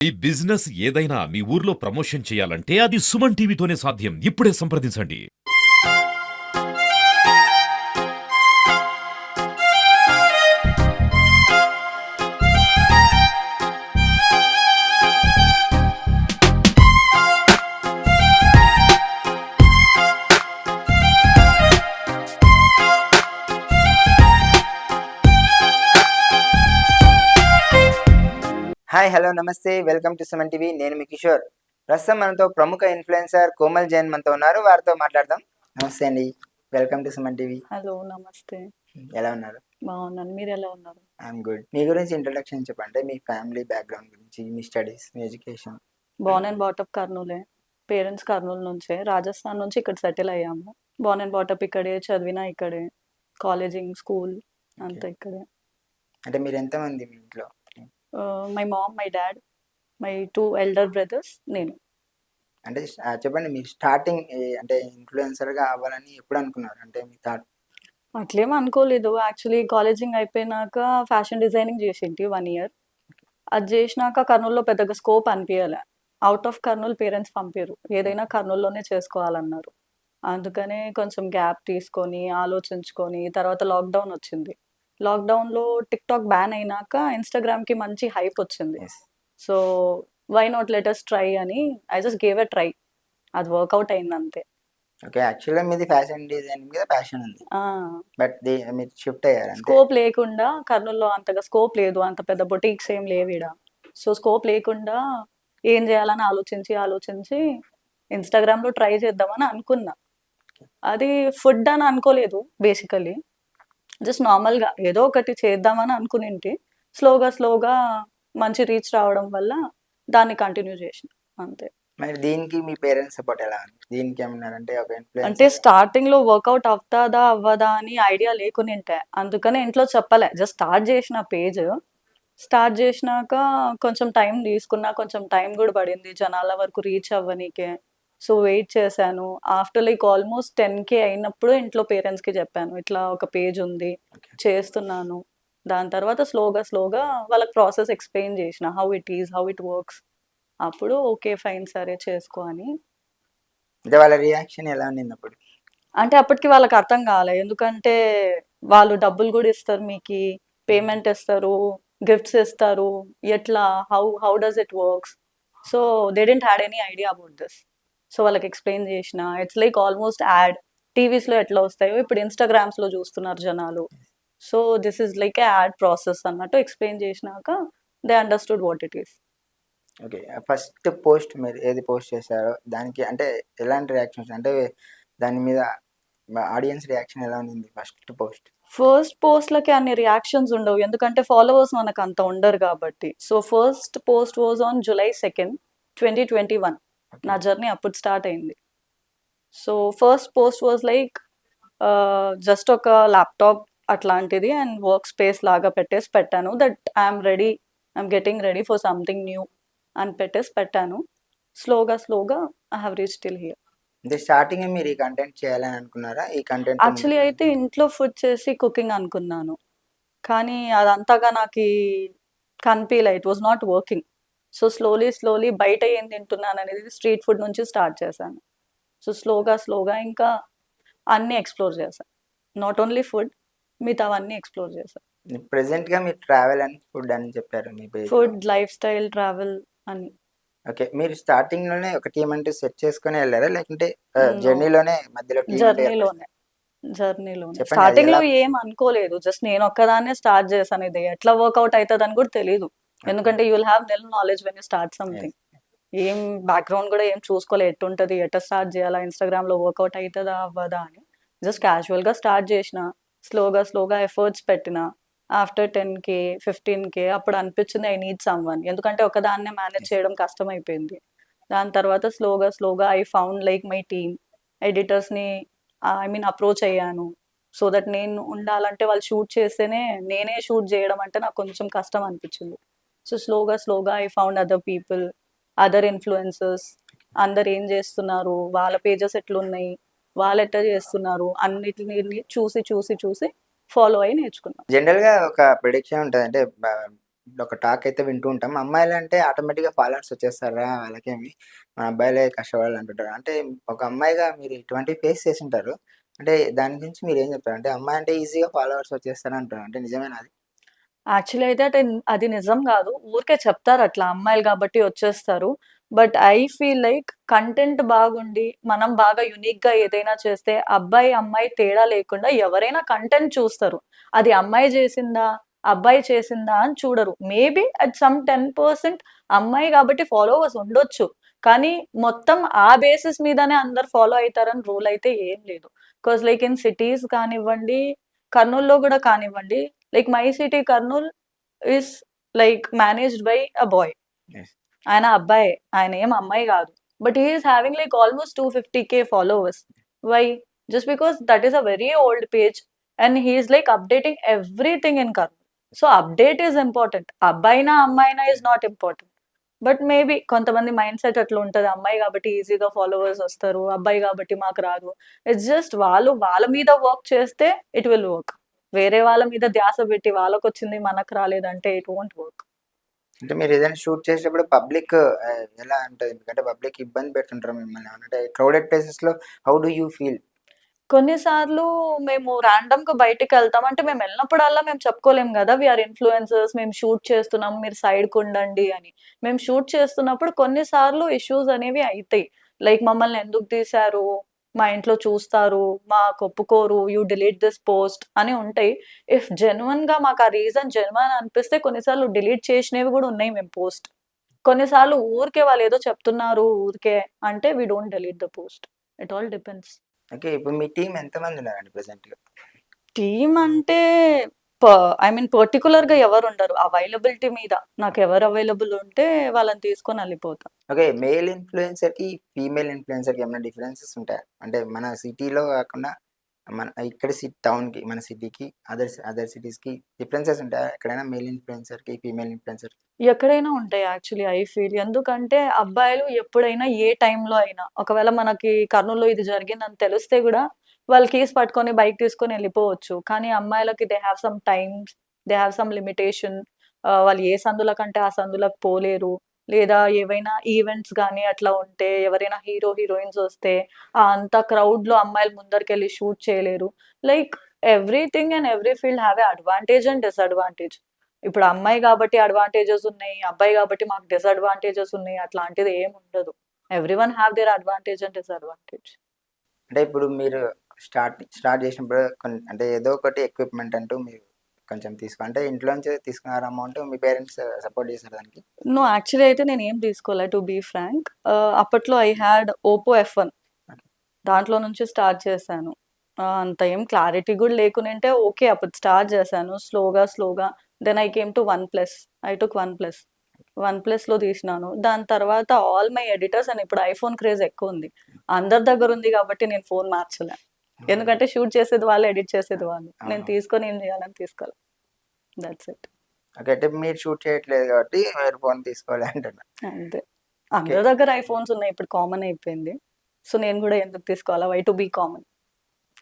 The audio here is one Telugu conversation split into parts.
ఈ బిజినెస్ ఏదైనా మీ ఊర్లో ప్రమోషన్ చేయాలంటే అది సుమన్ టీవీతోనే సాధ్యం. ఇప్పుడే సంప్రదించండి. హాయ్ హలో నమస్తే వెల్కమ్ టు సుమన్ టీవీ. నేను మీ కిషోర్. ప్రస్తుతం మనతో ప్రముఖ ఇన్ఫ్లుయెన్సర్ కోమల్ జైన్ మనతో ఉన్నారు. వారితో మాట్లాడదాం. నమస్తే అండి, welcome to Suman TV. Hello నమస్తే. ఎలా ఉన్నారు? బాగున్నాను, మీరు ఎలా ఉన్నారు? I'm good. మీ గురించి ఇంట్రొడక్షన్ చెప్పండి, మీ ఫ్యామిలీ బ్యాక్గ్రౌండ్ గురించి, మీ స్టడీస్, మీ ఎడ్యుకేషన్. బోర్న్ అండ్ బాటప్ కర్నూలే. పేరెంట్స్ కర్నూలు నుంచే, రాజస్థాన్ నుంచి ఇక్కడ సెటిల్ అయ్యాము. బోర్న్ అండ్ బాటప్ ఇక్కడే, చదివినా ఇక్కడే, కాలేజింగ్ స్కూల్ అంతా ఇక్కడే. అంటే మీరు ఎంతమంది మీ ఇంట్లో? My mom, my dad, my 2 elder brothers, నేను. అంటే చెప్పండి, మీరు స్టార్టింగ్ అంటే ఇన్ఫ్లుయెన్సర్గా అవ్వాలని ఎప్పుడు అనుకున్నారు? అంటే మీ థాట్? అట్లేం అనుకోలేదు. యాక్చువల్లీ కాలేజింగ్ అయిపోయినాక ఫ్యాషన్ డిజైనింగ్ చేసింటి 1 ఇయర్. అది చేసినాక కర్నూలులో పెద్దగా స్కోప్ అనిపించలే. అవుట్ ఆఫ్ కర్నూలు పేరెంట్స్ పంపారు, ఏదైనా కర్నూలులోనే చేసుకోవాలన్నారు. అందుకనే కొంచెం గ్యాప్ తీసుకొని ఆలోచించుకొని తర్వాత లాక్డౌన్ వచ్చింది. లాక్డౌన్లో టిక్టాక్ బ్యాన్ అయినాక ఇన్స్టాగ్రామ్కి మంచి హైప్ వచ్చింది. So why not let's try అని I just gave a try. అది వర్కౌట్ అయింది అంతే. ఓకే, యాక్చువల్గా మీది ఫ్యాషన్ డిజైనింగ్ మీద ప్యాషన్ ఉంది, బట్ మీరు షిఫ్ట్ అయ్యారు. స్కోప్ లేకుండా కర్నూలులో అంతగా స్కోప్ లేదు, అంత పెద్ద బొటిక్స్ ఏం లేవు ఈడ. సో స్కోప్ లేకుండా ఏం చేయాలని ఆలోచించి ఇన్స్టాగ్రామ్లో ట్రై చేద్దామని అనుకున్నా. అది ఫుడ్ అని అనుకోలేదు, బేసికలీ జస్ట్ నార్మల్గా ఏదో ఒకటి చేద్దామని అనుకునింటి. స్లోగా మంచి రీచ్ రావడం వల్ల దాన్ని కంటిన్యూ చేసిన అంతే. మరి దీనికి మీ పేరెంట్స్ సపోర్ట్ ఎలా ఉంది? దీనికి ఏమన్నారంటే ఒక అంటే స్టార్టింగ్ లో వర్కౌట్ అవుతాదా అవ్వదా అని ఐడియా లేకునింటే, అందుకనే ఇంట్లో చెప్పలే. జస్ట్ స్టార్ట్ చేసిన పేజ్. స్టార్ట్ చేసినాక కొంచెం టైం తీసుకున్నా, కొంచెం టైం కూడా పడింది జనాల వరకు రీచ్ అవ్వనీకే. సో వెయిట్ చేశాను. ఆఫ్టర్ లైక్ ఆల్మోస్ట్ 10K అయినప్పుడు ఇంట్లో పేరెంట్స్కి చెప్పాను, ఇట్లా ఒక పేజ్ ఉంది, చేస్తున్నాను. దాని తర్వాత స్లోగా వాళ్ళకి ప్రాసెస్ ఎక్స్ప్లెయిన్ చేసిన, how it is, how it works. అప్పుడు ఓకే ఫైన్ సరే చేసుకో అని. అంటే వాళ్ళ రియాక్షన్ ఎలా ఉండింది అప్పుడు? అంటే అప్పటికి వాళ్ళకి అర్థం కాలే, ఎందుకంటే వాళ్ళు డబ్బులు కూడా ఇస్తారు, మీకు పేమెంట్ ఇస్తారు, గిఫ్ట్స్ ఇస్తారు, ఎట్లా how does it works. So they didn't had any idea about this. So వాళ్ళకి ఎక్స్ప్లెయిన్ చేసిన, ఇట్స్ లైక్ ఆల్మోస్ట్ యాడ్. టీవీస్లో ఎట్లా వస్తాయో ఇప్పుడు ఇన్స్టాగ్రామ్స్లో చూస్తున్నారు జనాలు. So this is like A add process అన్నట్టు ఎక్స్ప్లెయిన్ చేసినాక they understood what it is. Okay, first post మీరు ఏది పోస్ట్ చేశారో దానికి అంటే ఎలాంటి రియాక్షన్స్, అంటే దాని మీద ఆడియన్స్ రియాక్షన్ ఎలా ఉంది ఫస్ట్ పోస్ట్లకి అన్ని రియాక్షన్స్ ఉండవు, ఎందుకంటే ఫాలోవర్స్ మనకు అంత ఉండరు కాబట్టి. So first post was on July 2nd, 2021. నా జర్నీ అప్పుడు స్టార్ట్ అయింది. So first post was like just ఒక ల్యాప్టాప్ అట్లాంటిది అండ్ వర్క్ స్పేస్ లాగా పెట్టాను. That I'm getting ready for something new అని పెట్టాను. స్లోగా I have reach till here. అంటే స్టార్టింగ్ మీరు ఈ కంటెంట్ చేయాలని అనుకున్నారా? ఈ కంటెంట్ యాక్చువల్లీ అయితే ఇంట్లో ఫుడ్ చేసి కుకింగ్ అనుకున్నాను, కానీ అదంతగా నాకు కనిపించలే. It was not working. So slowly బయట ఏం తింటున్నాను అనేది స్ట్రీట్ ఫుడ్ నుంచి స్టార్ట్ చేశాను. సో స్లోగా ఇంకా అన్నీ ఎక్స్ప్లోర్ చేశాను. నాట్ ఓన్లీ ఫుడ్, మిగతావన్నీ ఎక్స్ప్లోర్ చేశాను. ప్రెసెంట్ గా మీరు ట్రావెల్ అండ్ ఫుడ్ అని చెప్పారు మీ page. Food, life style, travel అని. ఓకే, మీరు స్టార్టింగ్ లోనే ఒక టీం అంటే సెట్ చేసుకుని వెళ్ళారా, లేకుంటే జర్నీలోనే మధ్యలో? జర్నీలోనే స్టార్టింగ్ లో ఏం అనుకోలేదు, జస్ట్ నేను ఒక్కదాన్నే స్టార్ట్ చేశాను. ఇది ఎట్లా వర్కౌట్ అవుతుంది అని కూడా తెలియదు, ఎందుకంటే you will have nil knowledge when you start something. ఏం బ్యాక్గ్రౌండ్ కూడా ఏం చూసుకోలే, ఎట్టుంటది, ఎట్లా స్టార్ట్ చేయాలా, ఇన్స్టాగ్రామ్ లో వర్కౌట్ అవుతుందా అవ్వదా అని. జస్ట్ క్యాజువల్ గా స్టార్ట్ చేసిన, స్లోగా ఎఫర్ట్స్ పెట్టిన. ఆఫ్టర్ 10K 15K అప్పుడు అనిపించింది ఐ నీడ్ సమ్వన్, ఎందుకంటే ఒకదాన్నే మేనేజ్ చేయడం కష్టం అయిపోయింది. దాని తర్వాత స్లోగా I found like my team. ఎడిటర్స్ని అప్రోచ్ అయ్యాను. సో దట్ నేను ఉండాలంటే వాళ్ళు షూట్ చేస్తేనే, నేనే షూట్ చేయడం అంటే నాకు కొంచెం కష్టం అనిపించింది. సో స్లోగా I found other people, other influencers. అందరు ఏం చేస్తున్నారు, వాళ్ళ పేజెస్ ఎట్లున్నాయి, వాళ్ళు ఎట్లా చేస్తున్నారు, అన్నిటిని చూసి ఫాలో అయ్యి నేర్చుకున్నాం. జనరల్ గా ఒక ప్రిడిక్షన్ ఉంటుంది, అంటే ఇప్పుడు ఒక టాక్ అయితే వింటూ ఉంటాం. అమ్మాయిలంటే ఆటోమేటిక్‌గా ఫాలోవర్స్ వచ్చేస్తారా వాళ్ళకేమి, మన అబ్బాయిలే కష్టపడాలి అంటుంటారు. అంటే ఒక అమ్మాయిగా మీరు ఇటువంటివి ఫేస్ చేసుంటారు. అంటే దాని గురించి మీరేం చెప్తారు? అంటే అమ్మాయి అంటే ఈజీగా ఫాలోవర్స్ వచ్చేస్తారంటారు. అంటే నిజమేనా అది? యాక్చువల్లీ అయితే అది నిజం గాదు. ఊరికే చెప్తారు అట్లా అమ్మాయిలు గాబట్టి వచ్చేస్తారు. But I feel like content బాగుండి, మనం బాగా యూనిక్‌గా ఏదైనా చేస్తే అబ్బాయి, అమ్మాయి తేడా లేకుండా ఎవరైనా కంటెంట్ చూస్తారు. అది అమ్మాయి జేసిందా, అబ్బాయి చేసిందా అని చూడరు. మేబీ అట్ సమ్ 10% అమ్మాయి గాబట్టి ఫాలోవర్స్ ఉండొచ్చు. కానీ మొత్తం ఆ బేసిస్ మీదనే అందరూ ఫాలో అయితారని రూల్ అయితే ఏం లేదు. లైక్ ఇన్ సిటీస్ కానివ్వండి, కర్నూల్‌లో గూడా కానివ్వండి, like my city Kurnool is like managed by a boy. Yes. ఆయన అబ్బాయే. ఆయన ఏం అమ్మాయి గాదు. But he is having like almost 250K followers. Why? Just because that is a very old page and he is like updating everything in Kurnool. So, update is important. అబ్బాయినా, అమ్మాయినా is not important. But maybe కొంతమంది మైండ్ సెట్ అట్లా ఉంటది. అమ్మాయి గాబట్టి ఈజీగా ఫాలోవర్స్ వస్తారు. అబ్బాయి గాబట్టి మాకు రాదు. ఇట్స్ జస్ట్ వాళ్ళు వాళ్ళ మీద వర్క్ చేస్తే ఇట్ విల్ వర్క్. వేరే వాళ్ళ మీద ధ్యాస పెట్టి వాళ్ళకొచ్చింది మనకు రాలేదంటే ఇట్ వోంట్ వర్క్. అంటే మీరేదైనా షూట్ చేసేటప్పుడు పబ్లిక్ ఎలా ఉంటది? ఎందుకంటే పబ్లిక్ ఇబ్బంది పెడుతుంటారు మిమ్మల్ని ఏమన్నా అంటే క్రౌడెడ్ ప్లేసెస్‌లో హౌ డు యూ ఫీల్? కొన్ని సార్లు మేము రాండమ్‌గా బయటికెళ్తాం. అంటే మేమెళ్ళినప్పుడల్లా మేము చెప్పుకోలేం గదా! వి ఆర్ ఇన్‌ఫ్లుయెన్సర్స్, మేము షూట్ చేస్తున్నాం, మీరు సైడ్‌కుండండి అని. మేము షూట్ చేస్తున్నప్పుడు కొన్ని సార్లు ఇష్యూస్ అనేవి అయితాయి. లైక్ మమ్మల్ని ఎందుకు తీశారు? మా ఇంట్లో చూస్తారు, మాకొప్పుకోరు, యూ డిలీట్ దిస్ పోస్ట్ అని ఉంటాయి. ఇఫ్ జెన్యూన్‌గా మాకు ఆ రీజన్ జెన్యూన్ అనిపిస్తే కొన్నిసార్లు డిలీట్ చేసినవి గూడా ఉన్నాయి మేము పోస్ట్. కొన్నిసార్లు ఊరికే వాళ్ళేదో చెప్తున్నారు ఊరికే అంటే we don't delete the post. It all depends. Okay. ఇప్పుడు మీ టీమ్ ఎంతమంది ఉన్నారండి ప్రెజెంట్‌గా? టీమ్ అంటే ప ఐ మీన్ పర్టిక్యులర్‌గా ఎవరుండరు. అవైలబిలిటీ మీద నాకెవరు అవైలబుల్ ఉంటే వాళ్ళని తీసుకొని ఎళ్ళిపోతా. ఓకే. మేల్ ఇన్‌ఫ్లుయెన్సర్‌కి, ఫీమేల్ ఇన్‌ఫ్లుయెన్సర్‌కి ఏమైనా డిఫరెన్సెస్ ఉంటాయా? అంటే మన సిటీలో కాకుండా మన ఇక్కడ టౌన్‌కి, మన సిటీకి, అదర్ సిటీస్‌కి డిఫరెన్సెస్ ఉంటాయా? ఎక్కడైనా మేల్ ఇన్‌ఫ్లుయెన్సర్‌కి, ఫీమేల్ ఇన్‌ఫ్లుయెన్సర్? ఎక్కడైనా ఉంటాయి యాక్చువల్లీ ఐ ఫీల్. ఎందుకంటే అబ్బాయిలు ఎప్పుడైనా ఏ టైంలో అయినా ఒకవేళ మనకి కర్నూల్‌లో ఇది జరిగిందని తెలిస్తే గూడా వాళ్ళు కీస్ పట్టుకొని బైక్ తీసుకొని ఎళ్ళిపోవచ్చు. కానీ అమ్మాయిలకి they have some times, they have some limitation. వాళ్ళు ఏ సందులకంటే ఆ సందులకు పోలేరు. లేదా ఏవైనా ఈవెంట్స్ గాని అట్లా ఉంటే ఎవరైనా హీరో, హీరోయిన్స్ వస్తే అంత క్రౌడ్‌లో అమ్మాయిలు ముందరికెళ్ళి షూట్ చేయలేరు. Like everything and every field have a advantage and disadvantage. ఇప్పుడు అమ్మాయి గాబట్టి అడ్వాంటేజెస్ ఉన్నాయి. అబ్బాయి గాబట్టి మాకు డిసడ్వాంటేజెస్ ఉన్నాయి. అట్లాంటిది ఏముండదు. Everyone have their advantage and disadvantage. అంటే ఇప్పుడు మీరు స్టార్ట్ చేసినప్పుడు అంటే ఏదో ఒకటి ఎక్విప్‌మెంట్ అంటూ మీరు కొంచెం అంటే ఇంట్లోంచే తీసుకున్నారా అమౌంట్? మీ పేరెంట్స్ సపోర్ట్ చేసారా దానికి? నో, యాక్చువల్లీ అయితే నేనేం తీసుకోలే టు బీ ఫ్రాంక్. అప్పట్లో ఐ హాడ్ ఓప్పో ఎఫ్1. దాంట్లో నుంచి స్టార్ట్ చేశాను. అంత ఏం క్లారిటీ గూడా లేకునుంటే ఓకే. అప్పుడు స్టార్ట్ చేశాను. స్లోగా then I came to OnePlus. I took OnePlus. వన్‌ప్లస్‌లో తీసినాను. దాని తర్వాత ఆల్ మై ఎడిటర్స్ అండ్ ఇప్పుడు ఐఫోన్ క్రేజ్ ఎక్కువుంది. అందరి దగ్గరుంది గాబట్టి నేను ఫోన్ మార్చలే. ఎందుకంటే షూట్ చేసేది వాళ్ళు, ఎడిట్ చేసేది వాళ్ళు. నేను అవును. తీసుకొని ఏం చేయాలని తీసుకోలే. That's it. ఓకే. అంటే మీరు షూట్ చేయట్లేదు కాబట్టి మీరు ఫోన్ తీసుకోవాలి అంటున్నారు. అంతే. ఓకే. అందరి దగ్గర ఐఫోన్స్ ఉన్నాయి. ఇప్పుడు కామన్ అయిపోయింది. సో, నేను గూడా ఎందుకు తీసుకోవాలా? వై టు బీ కామన్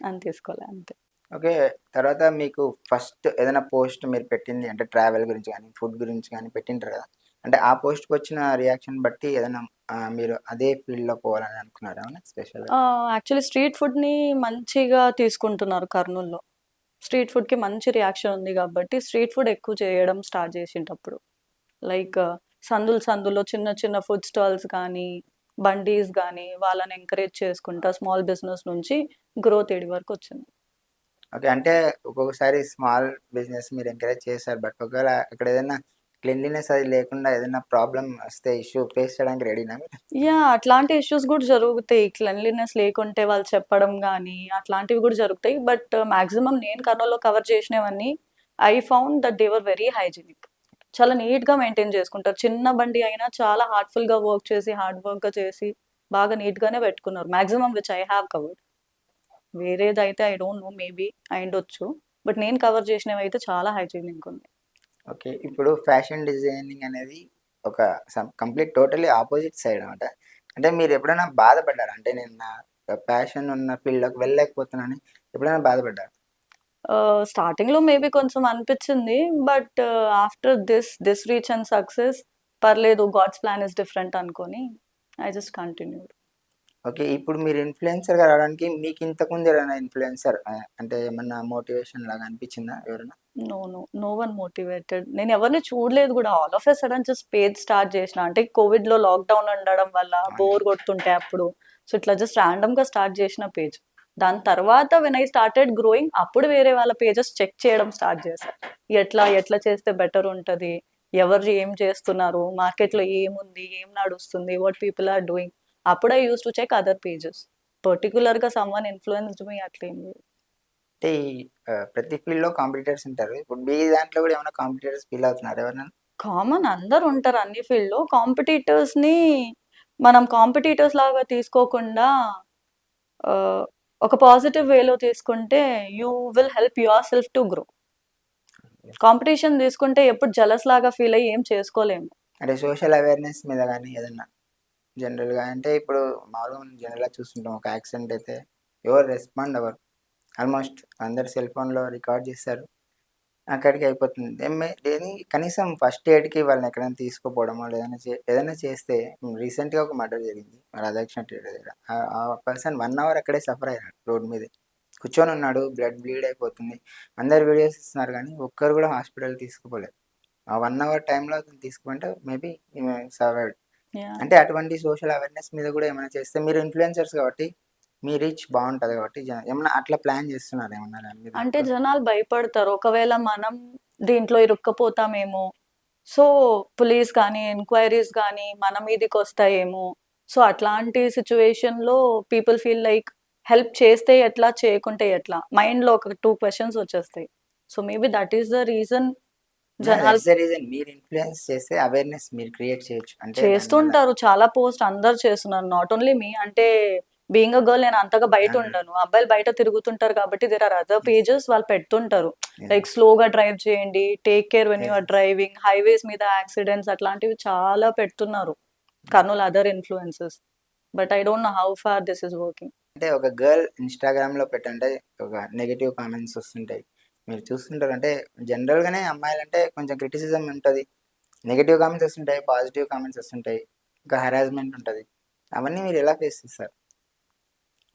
అని తీసుకోలే అంతే. ఓకే. తర్వాత మీకు ఫస్ట్ ఏదైనా పోస్ట్ మీరు పెట్టింది అంటే ట్రావెల్ గురించి గానీ, ఫుడ్ గురించి గానీ పెట్టింటారు గదా! అంటే ఆ పోస్ట్‌కొచ్చిన రియాక్షన్ బట్టి ఏదైనా మీరు అదే ఫీల్డ్‌లో పోవాలని అనుకున్నారా ఏమన్నా స్పెషల్‌గా? యాక్చువల్లీ స్ట్రీట్ ఫుడ్‌ని మంచిగా తీసుకుంటున్నారు కర్నూల్‌లో. స్ట్రీట్ ఫుడ్‌కి మంచి రియాక్షన్ ఉంది గాబట్టి, స్ట్రీట్ ఫుడ్ ఎక్కువ చేయడం స్టార్ట్ చేసింటప్పుడు. లైక్ సందులో చిన్న చిన్న ఫుడ్ స్టాల్స్ గానీ, బండీస్ గానీ, వాళ్ళని ఎంకరేజ్ చేసుకుంటా స్మాల్ బిజినెస్ నుంచి గ్రోత్ ఈడి వరకొచ్చింది. ఓకే. అంటే ఒక్కొక్కసారి స్మాల్ బిజినెస్ మీరు ఎంకరేజ్ చేశారు. బట్ ఒకవేళ అక్కడ ఏదైనా క్లెన్లీనెస్ అది లేకుండా ఏదైనా ప్రాబ్లమ్ వస్తే ఇష్యూ ఫేస్ చేయడానికి రెడీనా మీరు? యాహ్! అట్లాంటి ఇష్యూస్ గూడా జరుగుతాయి. క్లెన్లీనెస్ లేకుంటే వాళ్ళు చెప్పడం గానీ, అట్లాంటివి గూడా జరుగుతాయి. బట్ మాక్సిమం నేను కర్నూల్‌లో కవర్ చేసినవన్నీ I found that they were very hygienic. చాలా నీట్‌గా మెయింటైన్ చేసుకుంటారు. చిన్న బండి అయినా చాలా హార్ట్‌ఫుల్‌గా వర్క్ చేసి, హార్డ్ వర్క్‌గా చేసి, బాగా నీట్‌గానే పెట్టుకున్నారు. Maximum which I have covered. వేరేదైతే ఐ డోంట్ నో, మేబీ అయుండొచ్చు. బట్ నేను కవర్ చేసినవైతే చాలా హైజీనిక్‌గున్నాయి. ఓకే. ఇప్పుడు ఫ్యాషన్ డిజైనింగ్ అనేది ఒక కంప్లీట్ టోటల్లీ అపోజిట్ సైడ్ అన్నమాట. అంటే మీరెప్పుడైనా బాధపడ్డారా? అంటే నేను నా ప్యాషన్ ఉన్న ఫీల్డ్‌లోకి వెళ్ళలేకపోతున్నానని ఎప్పుడైనా బాధపడ్డారా? స్టార్టింగ్‌లో మేబీ కొంచెం అనిపిచ్చింది. But after this reach and success పర్లేదు, గాడ్స్ ప్లాన్ ఇస్ డిఫరెంట్ అనుకోని ఐ జస్ట్ కంటిన్యూడ్. ఓకే. ఇప్పుడు మీరు ఇన్‌ఫ్లుయెన్సర్‌గా రావడానికి మీకు ఇంతకుముందు ఎవరైనా ఇన్‌ఫ్లుయెన్సర్ అంటే ఏమన్నా మోటివేషన్ లాగా అనిపించిందా ఎవరైనా? No one motivated. నేను ఎవరిని చూడలేదు గూడా. All of a sudden just page start చేసిన. అంటే కోవిడ్‌లో లాక్‌డౌన్ ఉండడం వల్ల బోర్ కొడుతుంటే అప్పుడు. సో, ఇట్లా జస్ట్ ర్యాండమ్‌గా స్టార్ట్ చేసిన పేజ్. దాని తర్వాత వెన్ ఐ స్టార్టెడ్ గ్రోయింగ్ అప్పుడు వేరే వాళ్ళ పేజెస్ చెక్ చేయడం స్టార్ట్ చేశా. ఎట్లా చేస్తే బెటర్ ఉంటది? ఎవరు ఏం చేస్తున్నారు? మార్కెట్‌లో ఏముంది? ఏం నడుస్తుంది? What people are doing? అప్పుడు I used to check other pages. పర్టిక్యులర్‌గా సమ్‌వన్ ఇన్‌ఫ్లుయెన్స్‌డ్ మీ అట్లేం లేదు. అంటే ఈ ప్రతి ఫీల్డ్‌లో కాంపిటీటర్స్ ఉంటారు. ఇప్పుడు మీ దాంట్లో గూడా ఏమైనా కాంపిటీటర్స్ ఫీల్ అవుతున్నారా ఎవరైనా? కామన్, అందరూ ఉంటారు అన్ని ఫీల్డ్‌లో. కాంపిటీటర్స్‌ని మనం కాంపిటీటర్స్ లాగా తీసుకోకుండా ఆహ్, ఒక పాజిటివ్ వేలో తీసుకుంటే you will help your self to grow. Competition తీసుకుంటే ఎప్పుడు జెలస్ లాగా ఫీల్ అయ్యి ఏం చేసుకోలేము. అంటే సోషల్ అవేర్‌నెస్ మీద గాని ఏదన్నా జనరల్‌గా అంటే ఇప్పుడు మామూలుగా మనం జనరల్‌గా చూస్తుంటాం. ఒక యాక్సిడెంట్ అయితే ఎవరు రెస్పాండ్ అవ్వరు. ఆల్‌మోస్ట్ అందరూ సెల్ ఫోన్‌లో రికార్డ్ చేస్తారు. అక్కడికి అయిపోతుంది. దేని కనీసం ఫస్ట్ ఎయిడ్‌కి వాళ్ళని ఎక్కడైనా తీసుకుపోవడమో ఏదైనా చేస్తే రీసెంట్‌గా ఒక మర్డర్ జరిగింది. రాధాకృష్ణ థియేటర్ దగ్గర. ఆ పర్సన్ 1 అవర్ అక్కడే సఫర్ అయ్యాడు రోడ్ మీదే. కూర్చొని ఉన్నాడు. బ్లీడ్ అయిపోతుంది. అందరు వీడియోస్ ఇస్తున్నారు గానీ ఒక్కరు కూడా హాస్పిటల్‌కి తీసుకుపోలేదు. ఆ 1 అవర్ టైమ్‌లో అతను తీసుకుపోయింటే మేబీ ఈమె సర్వైవ్డ్. యాహ్! అంటే అటువంటి సోషల్ అవేర్‌నెస్ మీద కూడా ఏమైనా చేస్తే మీరు ఇన్‌ఫ్లుయెన్సర్స్ కాబట్టి మీ రీచ్ బావుంటది కాబట్టి ఏమన్నా అట్లా ప్లాన్ చేస్తున్నారా ఏమన్నా దాని మీద అంటే ఎక్కువ? జనాలు భయపడతారు. ఒకవేళ మనం దీంట్లో ఇరుక్కపోతామేమో, సో పోలీస్ కానీ, ఎంక్వైరీస్ గానీ మన మీదికొస్తాయేమో. సో అట్లాంటి సిట్యుయేషన్‌లో పీపుల్ ఫీల్ లైక్ హెల్ప్ చేస్తే ఎట్లా? చేయకుంటే ఎట్లా? మైండ్‌లో ఒక 2 క్వెషన్స్ వచ్చేస్తాయి. So maybe that is the reason జనాలు దట్స్ ద రీజన్ మీరు ఇన్‌ఫ్లుయెన్స్ చేస్తే అవేర్‌నెస్ మీరు క్రియేట్ చేయొచ్చు. అంటే దానివల్ల చేస్తుంటారు. చాలా పోస్ట్ అందరూ చేస్తున్నారు. నాట్ ఓన్లీ మీ. అంటే బీయింగ్ ఎ గర్ల్ నేను అంతగా బయట ఆ! ఉండను. అబ్బాయిలు బయట తిరుగుతుంటారు కాబట్టి there are other yes. Pages వాళ్ళు పెడుతుంటారు. యాహ్! లైక్ స్లోగా డ్రైవ్ చేయండి. Take care when you are yes. Driving. Highways మీద యాక్సిడెంట్స్ అట్లాంటివి చాలా పెడుతున్నారు. Kurnool other influencers. But I don't know how far this is working. అంటే ఒక గర్ల్ ఇన్‌స్టాగ్రామ్‌లో పెట్టంటే ఒక నెగెటివ్ కామెంట్స్ వస్తుంటాయి. మీరు చూస్తుంటారు అంటే జనరల్‌గానే అమ్మాయిలంటే కొంచెం క్రిటిసిజం ఉంటది. నెగెటివ్ కామెంట్స్ వస్తుంటాయి. పాజిటివ్ కామెంట్స్ వస్తుంటాయి. ఇంకా హరాస్మెంట్ ఉంటది. అవన్నీ మీరు ఎలా ఫేస్ చేస్తారు?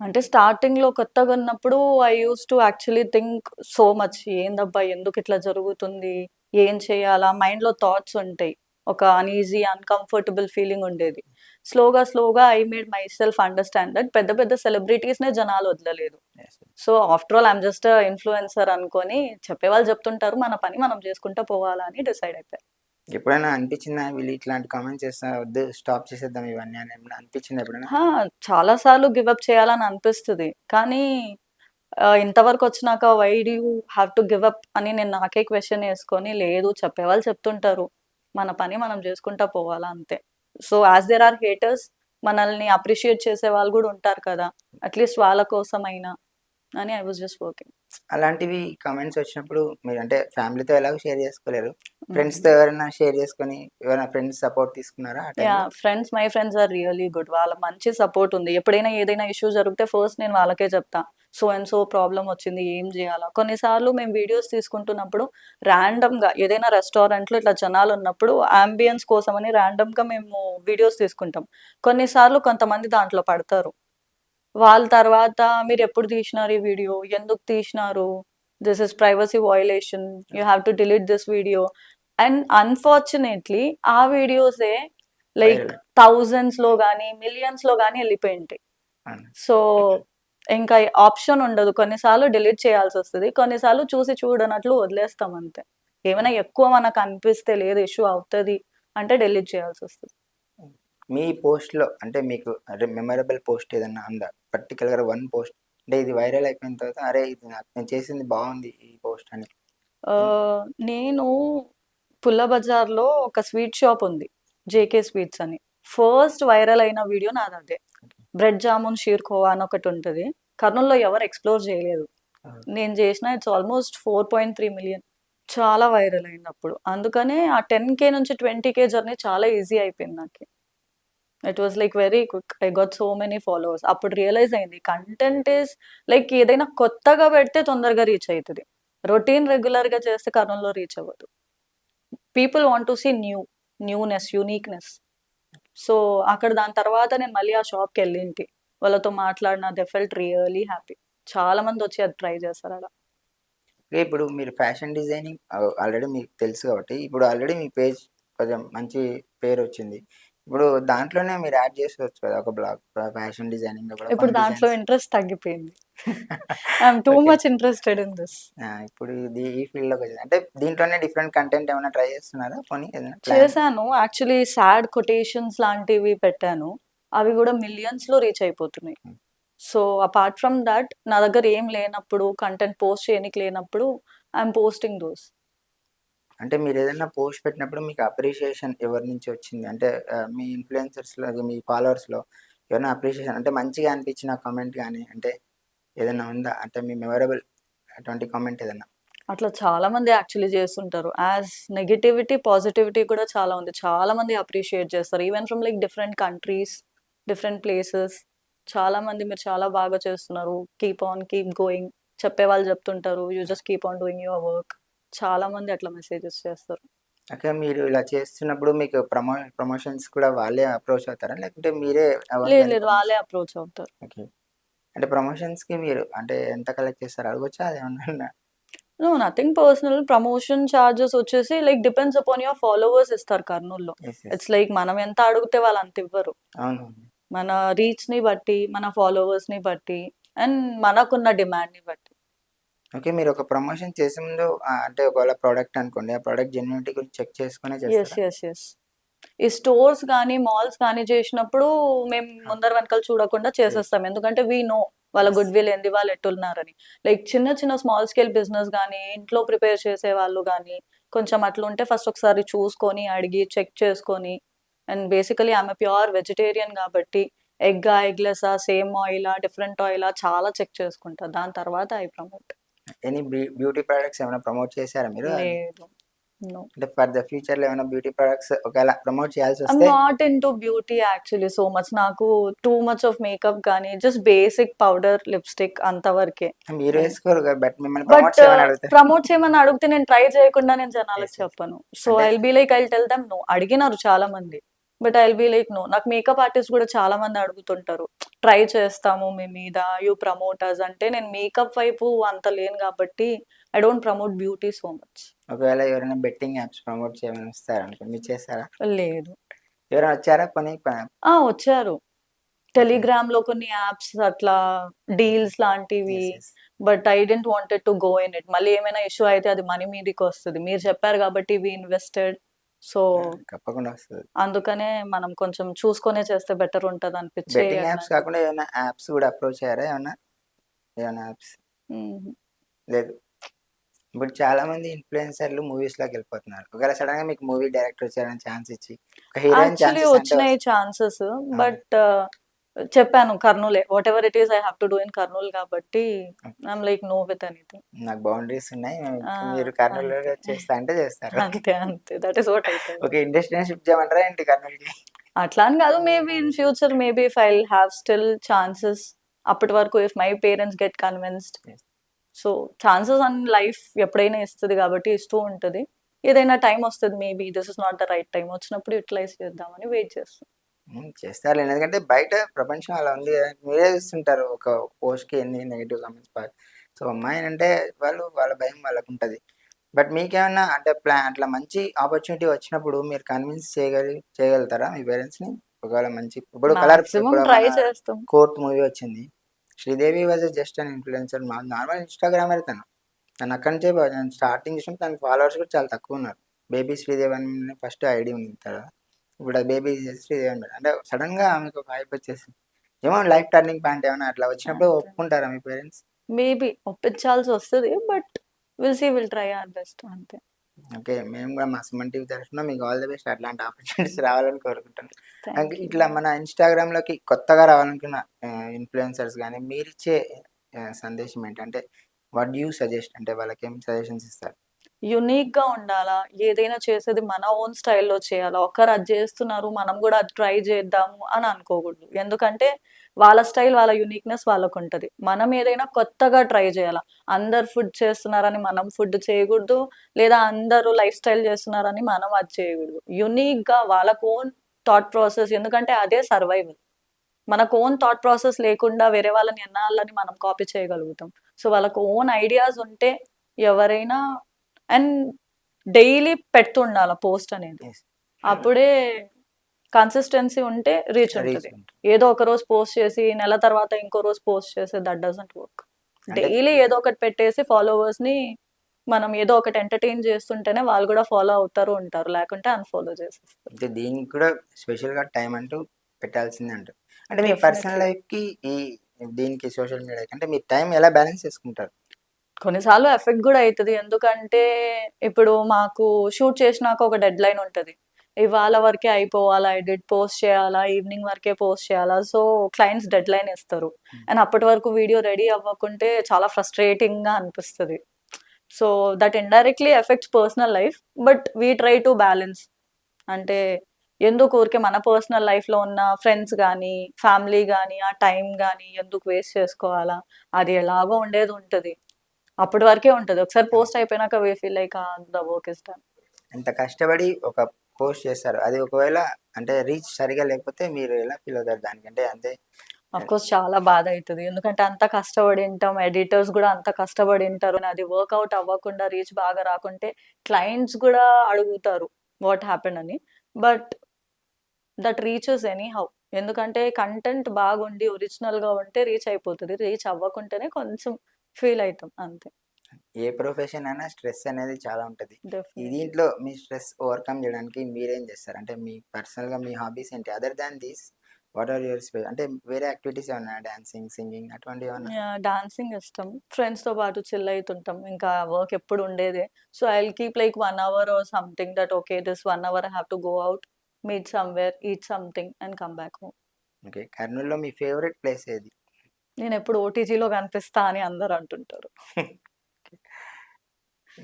అంటే స్టార్టింగ్‌లో కొత్తగున్నప్పుడు I used to actually think so much. ఏందబ్బా! ఎందుకిట్లా జరుగుతుంది? ఏం చేయాలా? మైండ్‌లో థాట్స్ ఉంటాయి. ఒక అన్‌ఈజీ, అన్‌కంఫర్టబుల్ ఫీలింగ్ ఉండేది. స్లోగా I made my self understand that పెద్ద పెద్ద సెలబ్రిటీస్‌నే జనాలు వదలలేదు. Yes. So after all I'm just a influencer అనుకోని చెప్పేవాళ్ళు చెప్తుంటారు. మన పని మనం చేసుకుంటా పోవాలా అని డిసైడ్ అయిపోయా. ఎప్పుడైనా అనిపించిందా వీళ్ళు ఇట్లాంటి కామెంట్స్ చేస్తా వద్దు స్టాప్ చేసేద్దాం ఇవన్నీ అని ఏమన్నా అనిపించిందా ఎప్పుడైనా? ఆ! చాలా సార్లు గివ్ అప్ చేయాలని అనిపిస్తది. కానీ ఇంతవరకొచ్చినాక why do you have to give up అని నేను నాకే క్వెషన్ యేసుకొని, లేదు చెప్పేవాళ్ళు చెప్తుంటారు. మన పని మనం జేసుకుంటా పోవాలా అంతే. So, as there are haters మనల్ని అప్రిషియేట్ చేసేవాళ్ళు గూడా ఉంటారు కదా! అట్‌లీస్ట్ వాళ్ళ కోసమైనా అని ఐ వాస్ జస్ట్ వర్కింగ్. అలాంటివి కామెంట్స్ వచ్చినప్పుడు మీరంటే ఫ్యామిలీతో ఎలాగో షేర్ చేసుకోలేరు. ఫ్రెండ్స్‌తో హ్మ్. ఎవరైనా షేర్ చేసుకొని ఎవరైనా ఫ్రెండ్స్ సపోర్ట్ తీసుకున్నారా ఆ టైంలో? My friends are really good. వాళ్ళ మంచి సపోర్ట్ ఉంది. ఎప్పుడైనా ఏదైనా ఇష్యూ జరిగితే ఫస్ట్ నేను వాళ్ళకే చెప్తా. సో అండ్ సో ప్రాబ్లమ్ వచ్చింది. ఏం జేయాలా? కొన్నిసార్లు మేము వీడియోస్ తీసుకుంటున్నప్పుడు ర్యాండమ్‌గా ఏదైనా రెస్టారెంట్‌లో ఇట్లా జనాలున్నప్పుడు యాంబియన్స్ కోసమని ర్యాండమ్‌గా మేము వీడియోస్ తీసుకుంటాం. కొన్నిసార్లు కొంతమంది దాంట్లో పడతారు. వాళ్ళ తర్వాత మీరెప్పుడు తీసినారు ఈ వీడియో? ఎందుకు తీసినారు? This is privacy violation. You have to delete this video. And unfortunately ఆ వీడియోసే లైక్ వైరల్. థౌసండ్స్‌లో గాని, మిలియన్స్‌లో గాని ఎళ్ళిపోయుంటాయి. అవును. సో, ఇంకా ఆప్షన్ ఉండదు. కొన్నిసార్లు డిలీట్ చేయాల్సొస్తది. కొన్నిసార్లు చూసి చూడనట్లు వదిలేస్తాం అంతే. ఏమైనా ఎక్కువ మనకనిపిస్తే లేదు ఇష్యూ అవుతది అంటే డిలీట్ చేయాల్సొస్తది. మీ పోస్ట్‌లో అంటే మీకు అరే మెమరబుల్ పోస్ట్ ఏదన్నా ఉందా? పర్టిక్యులర్‌గా వన్ పోస్ట్ అంటే ఇది వైరల్ అయిపోయిన తర్వాత అరే! ఇది నేను చేసింది బావుంది ఈ పోస్ట్ అని. ఎన్ నేను పుల్ల బజార్‌లో ఒక స్వీట్ షాప్ ఉంది. జేకే స్వీట్స్ అని. ఫస్ట్ వైరల్ అయిన వీడియో నాదదే. బ్రెడ్ జామున్ షీర్ కోవా అని ఒకటుంటది. కర్నూల్‌లో ఎవరు ఎక్స్‌ప్లోర్ చేయలేదు. ఓహ్! నేను చేసిన ఇట్స్ ఆల్‌మోస్ట్ 4.3 మిలియన్. చాలా వైరల్ అయిందప్పుడు. అందుకనే ఆ 10,000 నుంచి 20,000 జర్నీ చాలా ఈజీ అయిపోయింది నాకి. It was like very quick. I got so many followers. అప్పుడు రియలైజ్ అయింది. కంటెంట్ ఈస్ లైక్ ఏదైనా కొత్తగా పెడితే తొందరగా రీచ్ అయితది. రొటీన్ రెగ్యులర్‌గా చేస్తే కర్నూల్‌లో రీచ్ అవ్వదు. People want to see newness, uniqueness. So, అక్కడ దాని తర్వాత నేను మళ్ళీ ఆ షాప్‌కెళ్ళింటి. వాళ్ళతో మాట్లాడిన దే ఫెల్ట్ రియల్లీ హ్యాపీ. చాలా మందొచ్చి అది ట్రై చేశారు అలా. ఇప్పుడు మీరు ఫ్యాషన్ డిజైనింగ్ ఆల్రెడీ మీకు తెలుసు కాబట్టి, ఇప్పుడు ఆల్రెడీ మీ పేజ్ కొంచెం మంచి పేరొచ్చింది. ఇప్పుడు దాంట్లోనే మీరు యాడ్ చేసుకోవచ్చు కదా! ఒక బ్లాగ్ ఫ్యాషన్ డిజైనింగ్‌లో కూడా ఇప్పుడు కొన్ని దాంట్లో డిజైన్స్. ఇంట్రెస్ట్ తగ్గిపోయింది. I am two okay. Much interested in this. ఇప్పుడు ఈ ఫీల్డ్‌లోకొచ్చింది. అంటే దీంట్లోనే డిఫరెంట్ కంటెంట్ ఏమైనా ట్రై చేస్తున్నారా? పోనీ ఏదైనా ప్లాన్? చేశాను. యాక్చువల్లీ సాడ్ కొటేషన్స్ లాంటివి పెట్టాను. అవి గూడా మిలియన్స్‌లో రీచ్ అయిపోతున్నాయి. హ్మ్. సో, అపార్ట్ ఫ్రమ్ థట్ నా దగ్గర ఏం లేనప్పుడు, కంటెంట్ పోస్ట్ చేయనీకి లేనప్పుడు ఐ యామ్ పోస్టింగ్ దోస్. అంటే మీరేదైనా పోస్ట్ పెట్టినప్పుడు మీకు అప్రిషియేషన్ ఎవరి నుంచి వచ్చింది? అంటే మీ ఇన్‌ఫ్లుయెన్సర్స్‌లో మీ ఫాలోవర్స్‌లో ఎవరైనా అప్రిషియేషన్ అంటే మంచిగా అనిపించిన కామెంట్ గాని, అంటే ఏదైనా ఉందా? అంటే మీ మెమరబుల్ అటువంటి కామెంట్ ఏదన్నా? అట్లా చాలా మంది యాక్చువల్లీ చేస్తుంటారు. యాజ్ నెగటివిటీ, పాజిటివిటీ కూడా చాలా ఉంది. చాలా మంది అప్రిషియేట్ చేస్తారు. Even from like different countries, different places. చాలా మంది మీరు చాలా బాగా చేస్తున్నారు. కీప్ గోయింగ్ చెప్పేవాళ్ళు చెప్తుంటారు. You just keep on doing your work. చాలా మంది అట్లా మెసేజెస్ చేస్తారు. ఓకే. మీరు ఇలా చేస్తున్నప్పుడు మీకు ప్రమోషన్స్ కూడా వాళ్ళే అప్రోచ్ అవుతారా? లేకుంటే మీరే ఓన్‌గా లేదు లేదు. వాళ్ళే అప్రోచ్ అవుతారు. ఓకే. అంటే ప్రమోషన్స్‌కి మీరు అంటే ఎంత కలెక్ట్ చేస్తారో అడగొచ్చా? అదేమన్నా? No nothing personal. Promotion charges వచ్చేసి like depends upon your followers ఇస్తారు కర్నూల్‌లో. యెస్. యెస్. ఇట్స్ లైక్ మనం ఎంత అడిగితే వాళ్ళు అంత ఇవ్వరు. అవునవును. మన రీచ్‌ని బట్టి, మన ఫాలోవర్స్‌ని బట్టి అండ్ మనకున్న డిమాండ్‌ని బట్టి. ఓకే. మీరు ఒక ప్రమోషన్ చేసే ముందు అంటే ఒకవేళ ప్రొడక్ట్ అనుకోండి. ఆ ప్రొడక్ట్ జెన్యూనిటీ గురించి చెక్ చేసుకొనే యెస్. చేస్తారా? యెస్. యెస్. ఈ స్టోర్స్ గానీ, మాల్స్ గానీ చేసినప్పుడు మేము ఆ! ముందర వెనకాల చూడకుండా యెస్. చేసేస్తాం. ఎందుకంటే వి నో వాళ్ళ యెస్. గుడ్ విల్ ఏంది, వాళ్ళు ఎట్టున్నారని. లైక్ చిన్న చిన్న స్మాల్ స్కేల్ బిజినెస్ గానీ, ఇంట్లో ప్రిపేర్ చేసేవాళ్ళు గానీ, కొంచెం అట్లుంటే ఫస్ట్ ఒకసారి చూసుకొని, అడిగి, చెక్ చేసుకొని and basically I am a pure vegetarian గాబట్టి ఎగ్గా, ఎగ్‌లెస్సా, సేమ్ ఆయిలా, డిఫరెంట్ ఆయిలా చాలా చెక్ చేసుకుంటా. దాని తర్వాత I promote. Any beauty products ఏమైనా ప్రమోట్ చేసారా మీరు? అది లేదు. నో. అంటే ఫర్ ద ఫ్యూచర్‌లో ఏమైనా బ్యూటీ ప్రొడక్ట్స్ ఒకవేళ ప్రమోట్ ఐయామ్ చేయాల్సొస్తే naught into beauty actually so much. నాకు టూ మచ్ ఆఫ్ మేకప్ గానీ, జస్ట్ బేసిక్ పౌడర్, లిప్‌స్టిక్ అంతవరకే. మీరు అండ్ వేసుకోరుగా బట్ మిమ్మల్ని బట్ ప్రమోట్ చేయమని అడుగుతారు. ప్రమోట్ చేయమని అడిగితే నేను ట్రై చేయకుండా నేను జనాలకి యెస్. యెస్. చెప్పను. సో, అంటే I'll be like I'll tell them no. అడిగినారు చాలా మంది. But I'll be like no. నాకు మేకప్ ఆర్టిస్ట్ గూడా చాలా మంది అడుగుతుంటారు. ట్రై చేస్తాము మీ మీద. యూ ప్రమోట్ అస్ అంటే నేను మేకప్ వైపు అంత లేను గాబట్టి I don't promote beauty so much. ఒకవేళ ఎవరైనా బెట్టింగ్ యాప్స్ ప్రమోట్ చేయమని వస్తారనుకోండి. మీరు చేస్తారా? లేదు. ఎవరైనా వచ్చారా పోనీ వచ్చారు. ఓకే. టెలిగ్రామ్‌లో కొన్ని యాప్స్ అట్లా డీల్స్ లాంటివి. Yes. Yes. But I didn't wanted to go in it. మళ్ళీ ఏమైనా ఇష్యూ అయితే అది మనీ మీదకొస్తది. మీరు చెప్పారు కాబట్టి వి ఇన్వెస్టెడ్. సో, తప్పకుండా వస్తది. అందుకనే మనం కొంచెం చూసుకొనే చేస్తే బెటర్ ఉంటదనిపిచ్చి బెట్టింగ్ యాప్స్ అట్లా. కాకుండా ఏమైనా యాప్స్ కూడా అప్రోచ్ అయ్యారా ఏమన్నా? ఏమన్నా యాప్స్? హుహు. లేదు. ఇప్పుడు చాలా మంది ఇన్‌ఫ్లుయెన్సర్‌లు మూవీస్‌లోకెళ్ళిపోతున్నారు. ఒకవేళ సడెన్‌గా మీకు మూవీ డైరెక్టర్ వచ్చారని ఛాన్స్ ఇచ్చి, ఒక హీరోయిన్ యాక్చువల్లీ ఛాన్సెస్ అంటే వచ్చినాయి ఛాన్సెస్. ఆ! బట్ చెప్పాను కర్నూలే. Whatever it is I have to do in Kurnool కాబట్టి I am like no with anything. నాకు బౌండరీస్ ఉన్నాయి. ఆ! మీరు అంతే. కర్నూలులో చేస్తా అంటే చేస్తారు. అంతే. That is what I tell. Okay. ఇండస్ట్రీ‌ని షిఫ్ట్ చేయమంటారా ఏంటి కర్నూలుకి? అట్లా అని కాదు. Maybe in future maybe if I'll have still chances అప్పటి వరకు if my parents get convinced. Yes. So, chances and life ఎప్పుడైనా ఇస్తది కాబట్టి ఇస్తూ ఉంటది. ఏదైనా టైమ్ వస్తది maybe this is not the right time వచ్చినప్పుడు యుటిలైజ్ చేద్దామని వెయిట్ చేస్తున్నా. చేస్తారులెండి. ఎందుకంటే బయట ప్రపంచం అలా ఉంది గదా! మీరే చూస్తుంటారు. ఒక పోస్ట్‌కి ఎన్ని నెగెటివ్ కామెంట్స్ సో, అమ్మాయినంటే వాళ్ళు వాళ్ళ భయం వాళ్ళకుంటది. బట్ మీకేమన్నా అంటే అట్లా మంచి ఆపర్చునిటీ వచ్చినప్పుడు మీరు కన్విన్స్ చేయగలుగుతారా మీ పేరెంట్స్‌ని? ఒకవేళ మంచి ఇప్పుడు మాక్సిమం ఇప్పుడు ట్రై మన చేస్తాం. 'కోర్ట్' మూవీ వచ్చింది. Sridevi was just an influencer normal ఇన్‌స్టాగ్రామరే తను. తను అక్కడి నుంచే నేను స్టార్టింగ్ చూసినప్పుడు తన ఫాలోవర్స్ కూడా చాలా తక్కువున్నారు. బేబీ శ్రీదేవి అని ఫస్ట్ ఐడీ ఉంది కదా! ఇప్పుడు అది బేబీ శ్రీదేవి అని అంటే సడెన్‌గా ఆమెకు ఒక హైప్ వచ్చేసింది. ఏమో లైఫ్ టర్నింగ్ పాయింట్ ఏమన్నా అట్లా వచ్చినప్పుడు అంతే. ఒప్పుకుంటారా మీ పేరెంట్స్? మేబీ ఒప్పించాల్సొస్తది. But will try our best అంతే. ఓకే. మేము గూడా మా సుమన్ టీవీ తరఫున మీకు ఆల్ ది బెస్ట్. అట్లాంటి ఆపర్చునిటీస్ రావాలని కోరుకుంటున్నాను. Thank you. ఇట్లా మన ఇన్‌స్టాగ్రామ్‌లోకి కొత్తగా రావాలనుకున్న ఇన్‌ఫ్లుయెన్సర్స్ గాని మీరిచ్చే సందేశం ఏంటి? అంటే వాట్ డు యూ సజెస్ట్ అంటే వాళ్ళకేం సజెషన్స్ ఇస్తారు? యునిక్‌గా ఉండాలా. ఏదైనా చేసేది మన ఓన్ స్టైల్‌లో చేయాలా. ఒకరు అది చేస్తున్నారు, మనం గూడా అది ట్రై చేద్దాము అని అనుకోకూడదు. ఎందుకంటే వాళ్ళ స్టైల్, వాళ్ళ యూనిక్‌నెస్ వాళ్ళకుంటది. మనం ఏదైనా కొత్తగా ట్రై చేయాలా. అందరు ఫుడ్ చేస్తున్నారని మనం ఫుడ్ చేయకూడదు. లేదా అందరూ లైఫ్ స్టైల్ చేస్తున్నారని మనం అది చేయకూడదు. యునిక్‌గా వాళ్ళకి ఓన్ థాట్ ప్రాసెస్, ఎందుకంటే అదే సర్వైవల్. మనకు ఓన్ థాట్ ప్రాసెస్ లేకుండా వేరే వాళ్ళని ఎన్నాళ్ళని మనం కాపీ చేయగలుగుతాం. సో, వాళ్ళకి ఓన్ ఐడియాస్ ఉంటే ఎవరైనా అండ్ డైలీ పెడుతుండాల పోస్ట్ అనేది. యెస్. అప్పుడే కన్సిస్టెన్సీ ఉంటే రీచ్ రీచ్ ఉంటది. ఉంటుంది. ఏదో ఒక రోజు పోస్ట్ చేసి నెల తర్వాత ఇంకో రోజు పోస్ట్ చేస్తే దట్ డజంట్ వర్క్. అంటే డైలీ ఏదో ఒకటి పెట్టేసి ఫాలోవర్స్‌ని మనం ఏదో ఒకటి ఎంటర్‌టైన్ చేస్తుంటేనే వాళ్ళు కూడా ఫాలో అవుతారు ఉంటారు. లేకుంటే అన్‌ఫాలో చేసేస్తారు. అంటే దీనికి కూడా స్పెషల్‌గా టైమ్ అంటూ పెట్టాల్సిందే అంటారు. అంటే మీ పర్సనల్ డెఫినెట్‌లీ. లైఫ్‌కి ఈ దీనికి సోషల్ మీడియాకి అంటే మీరు టైం ఎలా బ్యాలెన్స్ చేసుకుంటారు? కొన్నిసార్లు ఎఫెక్ట్ గూడా అయితది. ఎందుకంటే, ఇప్పుడు మాకు షూట్ చేసినాక ఒక డెడ్‌లైన్ ఉంటది. ఇవాళ వరకే అయిపోవాలా, ఎడిట్ పోస్ట్ చేయాలా, ఈవినింగ్ వరకే పోస్ట్ చేయాలా. సో, క్లయింట్స్ డెడ్‌లైన్ ఇస్తారు. హ్మ్. అండ్ అప్పటి వరకు వీడియో రెడీ అవ్వకుంటే చాలా ఫ్రస్ట్రేటింగ్‌గా అనిపిస్తది. So, that indirectly affects personal life. But we try to balance. అంటే ఎందుకు ఊరికే మన పర్సనల్ లైఫ్‌లో ఉన్న ఫ్రెండ్స్ గానీ, ఫ్యామిలీ గానీ, ఆ టైం గానీ ఎందుకు వేస్ట్ చేసుకోవాలా? అది ఎలాగో ఉండేది ఉంటది. అప్పటి వరకే ఉంటది. ఒకసారి అవును. పోస్ట్ అయిపోయినాక we feel like the work is done. అంత కష్టపడి ఒక పోస్ట్ చేస్తారు. అది ఒకవేళ అంటే రీచ్ సరిగ్గా లేకపోతే మీరు ఎలా ఫీల్ అవుతారు దానికి? అంటే అంతే ఆఫ్‌కోర్స్ చాలా బాధ అయితది. ఎందుకంటే అంత కష్టపడింటాం. ఎడిటర్స్ గూడా అంత కష్టపడింటారు. అది వర్కౌట్ అవ్వకుండా రీచ్ బాగా రాకుంటే క్లయింట్స్ గూడా అడుగుతారు వాట్ హ్యాపెండ్ అని. But that reaches anyhow. ఎందుకంటే కంటెంట్ బాగుండి ఒరిజినల్‌గా ఉంటే రీచ్ అయిపోతది. రీచ్ అవ్వకుంటేనే కొంచెం ఫీల్ అయితాం అంతే. ఏ ప్రొఫెషన్ అయినా స్ట్రెస్ అనేది చాలా ఉంటది. ఈ డెఫినెట్‌లీ. దీంట్లో మీ స్ట్రెస్ ఓవర్‌కమ్ చేయడానికి మీరేం చేస్తారు? అంటే మీ పర్సనల్‌గా మీ హాబీస్ ఏంటి? Other than this what are your అంటే వేరే యాక్టివిటీస్ ఏమన్నా డాన్సింగ్, సింగింగ్ అటువంటివేమన్నా? యాహ్! డాన్సింగ్ ఇష్టం. ఫ్రెండ్స్‌తో పాటు చిల్ అయితుంటాం. ఇంకా వర్క్ ఎప్పుడు ఉండేదే. So, I will keep like 1 hour or something that okay. This 1 hour I have to go out, meet somewhere, eat something and come back home. Okay. కర్నూల్‌లో మీ ఫేవరెట్ ప్లేస్ ఏది? నేనెప్పుడు ఓటీజీలో కనిపిస్తా అని అందరూ అంటుంటారు.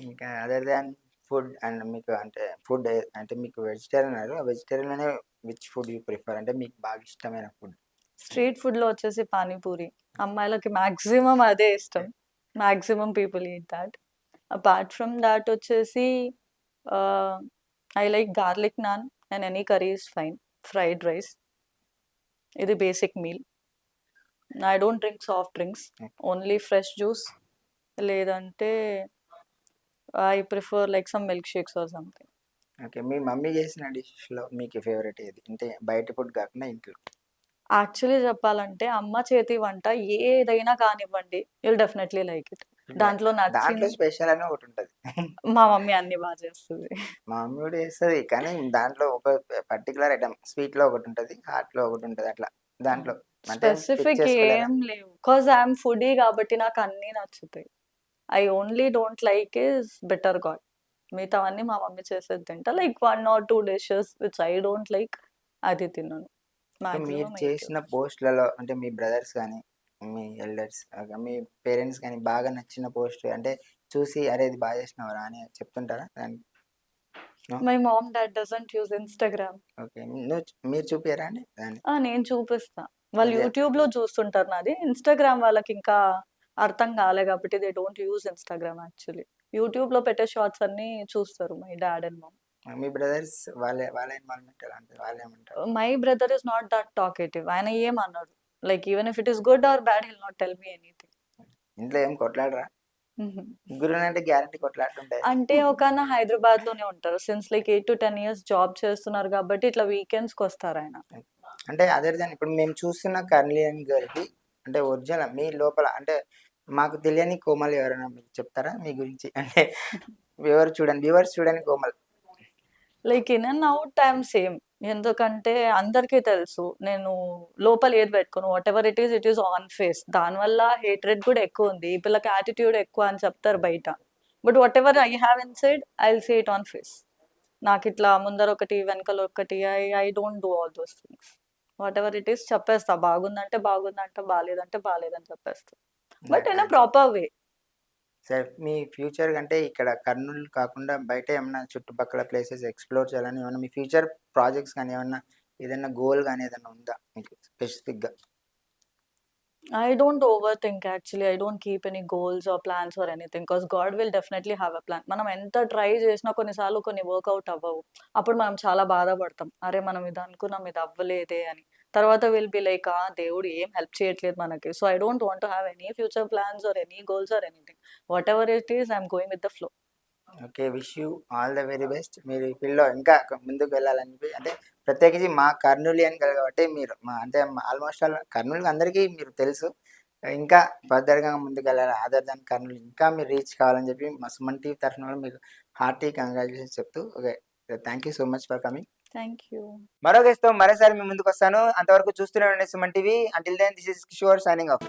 ఇంకా అదర్ దాన్ ఫుడ్ అండ్ మీకు అంటే ఫుడ్ అంటే మీకు వెజిటేరియన్ అన్నారు. వెజిటేరియన్‌లోనే విచ్ ఫుడ్ యూ ప్రిఫర్? అంటే మీకు బాగా ఇష్టమైన ఫుడ్? స్ట్రీట్ ఫుడ్‌లో వచ్చేసి పానీపూరి. అమ్మాయిలకి మాక్సిమం అదే ఇష్టం. Maximum people eat that. Apart from that వచ్చేసి ah, I like garlic naan and any curry is fine. Fried rice. ఇది basic meal. I don't drink soft drinks. Only fresh juice లేదంటే I prefer like some milk shakes or something. Okay. మీ మమ్మీ చేసిన డిష్‌లో మీకు ఫేవరెట్ ఏది? అంటే బయట ఫుడ్ కాకుండా ఇంట్లో. యాక్చువల్లీ చెప్పాలంటే అమ్మ చేతి వంట ఏదైనా కానివ్వండి, you'll definitely like it. The దాంట్లో దాంట్లో నచ్చింది స్పెషల్ అని ఒకటుంటది. మా మమ్మీ అన్నీ బా చేస్తది. మా మమ్మీ కూడా చేస్తది. కానీ దాంట్లో ఒక పర్టిక్యులర్ ఐటెమ్ స్వీట్‌లో ఒకటుంటది. హాట్‌లో ఒకటుంటది అట్లా. దాంట్లో అంటే పిక్ స్పెసిఫిక్ చేసుకోలేదా? ఏం లేవు. కాజ్ ఐ యామ్ ఫుడీ కాబట్టి నాకు అన్నీ నచ్చుతాయి. I only don't like is bitter gourd. మిగతావన్నీ మా మమ్మీ చేసేది తింటా. Like 1 or 2 dishes which I don't like అది తినను. సో, మీరు మాక్సిమం ఎయిట్. చేసిన పోస్ట్‌లలో అంటే మీ బ్రదర్స్ గాని, మీ ఎల్డర్స్ మీ పేరెంట్స్ గాని బాగా నచ్చిన పోస్ట్ అంటే చూసి అరే! ఇది బాగా చేసినావురా అని చెప్తుంటారా దానికి? No? My mom dad doesn't use Instagram. Okay. మీరు చూపియరా అండి దాన్ని? నేను చూపిస్తా. వాళ్ళు అదే యూట్యూబ్‌లో చూస్తుంటారు నాది. ఇన్‌స్టాగ్రామ్ వాళ్ళకింకా అర్థం కాలే కాబట్టి they don't use Instagram actually. యూట్యూబ్‌లో పెట్టే షార్ట్స్ అన్నీ చూస్తారు మై డాడ్ అండ్ మామ్. మీ బ్రదర్స్ వాళ్ళ ఇన్వాల్వ్‌మెంట్ ఎలా ఉంటది? వాళ్ళేమంటారు? My brother is not that talkative. ఆయన ఏమనడు. Like even if it is good or bad he will not tell me anything. ఇంట్లో ఏం కొట్లాడరా? హుహు. ముగ్గురునంటే గ్యారంటీ కొట్లాటలుంటాయి. అంటే ఒకాయన హైదరాబాద్‌లోనే ఉంటారు. సిన్స్ లైక్ 8-10 ఇయర్స్ జాబ్ చేస్తున్నారు కాబట్టి ఇట్లా వీకెండ్స్‌కొస్తారాయన. అంటే అదర్ దాన్ ఇప్పుడు మేము చూస్తున్న 'కర్లియన్ గర్ల్‌కి' అంటే ఒరిజినల్ మీ లోపల అంటే మాకు తెలియని కోమల్ ఎవరైనా మీకు చెప్తారా మీ గురించి? అంటే వ్యూవర్స్ చూడని Komal. Like in and out I am same. ఎందుకంటే అందరికీ తెలుసు. నేను లోపల ఏది పెట్టుకోను. Whatever it is on face. దానివల్ల హేట్రెడ్ కూడా ఎక్కువుంది. ఈ పిల్లకి యాటిట్యూడ్ ఎక్కువ అని చెప్తారు బయట. But whatever I have inside I will say it on face. నాకిట్లా ముందరొకటి, వెనకాలొకటి I don't do all those things. Whatever it is చెప్పేస్తా. బాగుందంటే బాగుందంట, బాలేదంటే బాలేదని చెప్పేస్తా. బట్ ఇన్ ఎ అది ప్రాపర్ వే. సరే మీ ఫ్యూచర్ కంటే ఇక్కడ కర్నూలు కాకుండా బయట ఏమన్నా చుట్టుపక్కల ప్లేసెస్ ఎక్స్‌ప్లోర్ చేయాలని ఏమన్నా మీ ఫ్యూచర్ ప్రాజెక్ట్స్ గాని ఏమన్నా ఏదన్నా గోల్ గాని ఏదన్నా ఉందా మీకు స్పెసిఫిక్‌గా? I don't overthink actually. I don't keep any goals or plans or anything because God will definitely have a plan. మనం ఎంత ట్రై చేసినా కొన్నిసార్లు కొన్ని వర్కౌట్ అవ్వవు. అప్పుడు మనం చాలా బాధపడతాం. అరే! మనం ఇది అనుకున్నాం ఇది అవ్వలేదే అని. తర్వాత విల్ బి లైక్ దేవుడు ఏం హెల్ప్ చేయట్లేదు మనకి. So, I don't want to have any future plans or any goals or anything. Whatever it is I am going with the flow. Okay. Wish you all the very best. మీరు ఈ ఫీల్డ్‌లో ఇంకా ముందుకు వెళ్ళాలని చెప్పి అంటే ప్రత్యేకించి మా కర్నూలియన్ కాబట్టి మీరు అంటే ఆల్‌మోస్ట్ ఆల్ కర్నూలు అందరికీ మీరు తెలుసు. ఇంకా ఫర్దర్‌గా ముందుకెళ్ళాలి. అదర్ దాన్ కర్నూలు ఇంకా మీరు రీచ్ కావాలని చెప్పి మా సుమన్ టీవీ తరఫున కూడా మీకు హార్టీ కంగ్రాచ్యులేషన్స్ చెప్తూ okay. Thank you so much for coming. Thank you. మరో గెస్ట్‌తో మరోసారి మీ ముందుకొస్తాను. అంతవరకు చూస్తూనే ఉండండి Suman TV. Until then this is Kishore signing of.